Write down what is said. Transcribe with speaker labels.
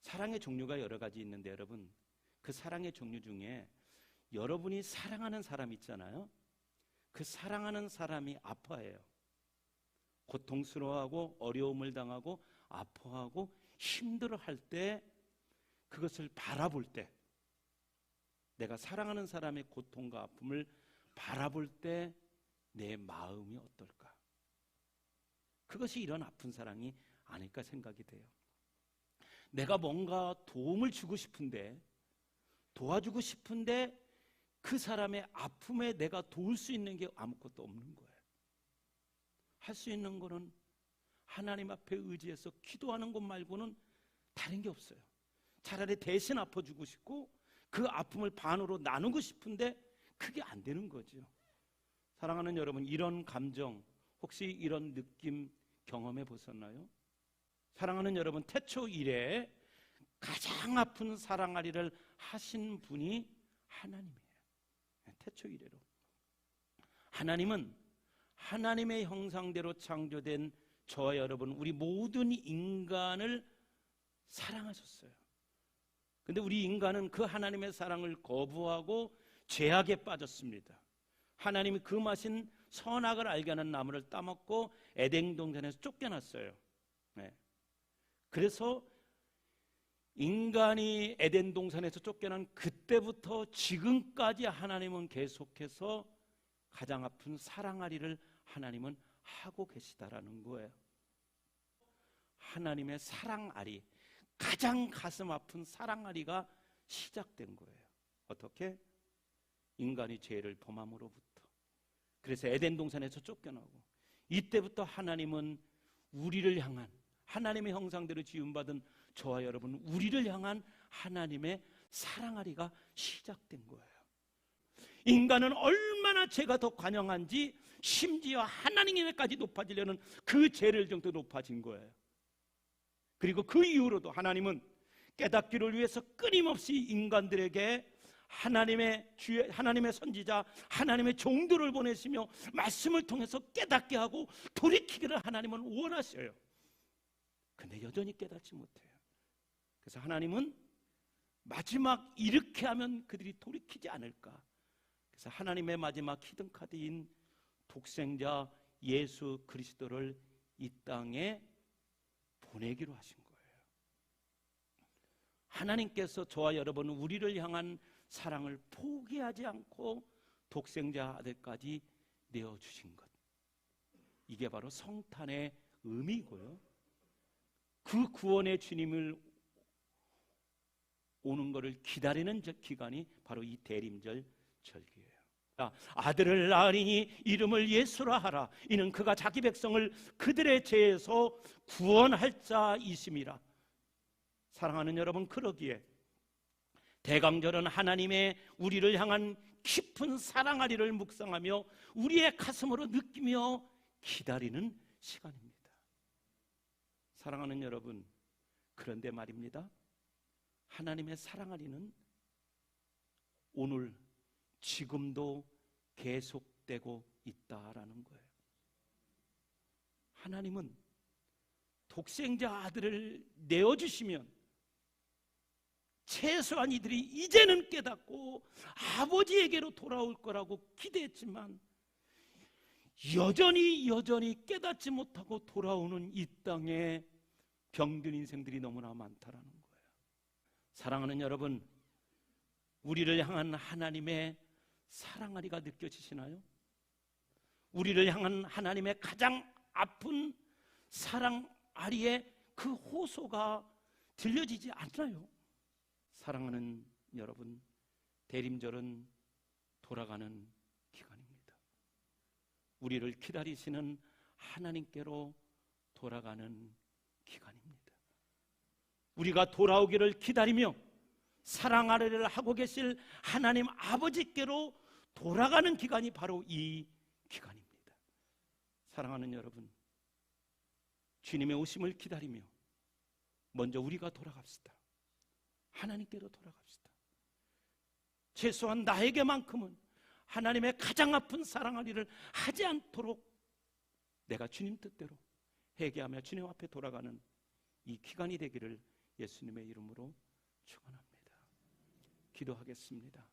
Speaker 1: 사랑의 종류가 여러 가지 있는데 여러분, 그 사랑의 종류 중에 여러분이 사랑하는 사람 있잖아요. 그 사랑하는 사람이 아파해요. 고통스러워하고 어려움을 당하고 아파하고 힘들어할 때, 그것을 바라볼 때, 내가 사랑하는 사람의 고통과 아픔을 바라볼 때 내 마음이 어떨까? 그것이 이런 아픈 사랑이 아닐까 생각이 돼요. 내가 뭔가 도움을 주고 싶은데, 도와주고 싶은데 그 사람의 아픔에 내가 도울 수 있는 게 아무것도 없는 거예요. 할 수 있는 거는 하나님 앞에 의지해서 기도하는 것 말고는 다른 게 없어요. 차라리 대신 아파주고 싶고 그 아픔을 반으로 나누고 싶은데 그게 안 되는 거죠. 사랑하는 여러분, 이런 감정, 혹시 이런 느낌 경험해 보셨나요? 사랑하는 여러분, 태초 이래 가장 아픈 사랑아리를 하신 분이 하나님이에요. 태초 이래로 하나님은 하나님의 형상대로 창조된 저와 여러분, 우리 모든 인간을 사랑하셨어요. 근데 우리 인간은 그 하나님의 사랑을 거부하고 죄악에 빠졌습니다. 하나님이 금하신 선악을 알게 하는 나무를 따먹고 에덴 동산에서 쫓겨났어요. 네. 그래서 인간이 에덴 동산에서 쫓겨난 그때부터 지금까지 하나님은 계속해서 가장 아픈 사랑아리를 하나님은 하고 계시다라는 거예요. 하나님의 사랑아리, 가장 가슴 아픈 사랑아리가 시작된 거예요. 어떻게? 인간이 죄를 범함으로부터. 그래서 에덴 동산에서 쫓겨나고, 이때부터 하나님은 우리를 향한, 하나님의 형상대로 지음받은 저와 여러분, 우리를 향한 하나님의 사랑아리가 시작된 거예요. 인간은 얼마나 죄가 더 관영한지, 심지어 하나님에까지 높아지려는 그 죄를 정도 높아진 거예요. 그리고 그 이후로도 하나님은 깨닫기를 위해서 끊임없이 인간들에게 하나님의 선지자, 하나님의 종들을 보내시며 말씀을 통해서 깨닫게 하고 돌이키기를 하나님은 원하셔요. 근데 여전히 깨닫지 못해요. 그래서 하나님은 마지막 이렇게 하면 그들이 돌이키지 않을까. 그래서 하나님의 마지막 히든카드인 독생자 예수 그리스도를 이 땅에 보내기로 하신 거예요. 하나님께서 저와 여러분, 우리를 향한 사랑을 포기하지 않고 독생자 아들까지 내어주신 것, 이게 바로 성탄의 의미고요. 그 구원의 주님을 오는 것을 기다리는 기간이 바로 이 대림절 절기예요. 아들을 낳으니 이름을 예수라 하라. 이는 그가 자기 백성을 그들의 죄에서 구원할 자이심이라. 사랑하는 여러분, 그러기에 대강절은 하나님의 우리를 향한 깊은 사랑아리를 묵상하며 우리의 가슴으로 느끼며 기다리는 시간입니다. 사랑하는 여러분, 그런데 말입니다, 하나님의 사랑아리는 오늘 지금도 계속되고 있다라는 거예요. 하나님은 독생자 아들을 내어주시면 최소한 이들이 이제는 깨닫고 아버지에게로 돌아올 거라고 기대했지만 여전히 깨닫지 못하고 돌아오는 이 땅에 병든 인생들이 너무나 많다라는 거예요. 사랑하는 여러분, 우리를 향한 하나님의 사랑아리가 느껴지시나요? 우리를 향한 하나님의 가장 아픈 사랑아리의 그 호소가 들려지지 않나요? 사랑하는 여러분, 대림절은 돌아가는 기간입니다. 우리를 기다리시는 하나님께로 돌아가는 기간입니다. 우리가 돌아오기를 기다리며 사랑아리를 하고 계실 하나님 아버지께로 돌아가는 기간이 바로 이 기간입니다. 사랑하는 여러분, 주님의 오심을 기다리며 먼저 우리가 돌아갑시다. 하나님께로 돌아갑시다. 최소한 나에게만큼은 하나님의 가장 아픈 사랑아리를 하지 않도록 내가 주님 뜻대로 회개하며 주님 앞에 돌아가는 이 기간이 되기를 예수님의 이름으로 축원합니다. 기도하겠습니다.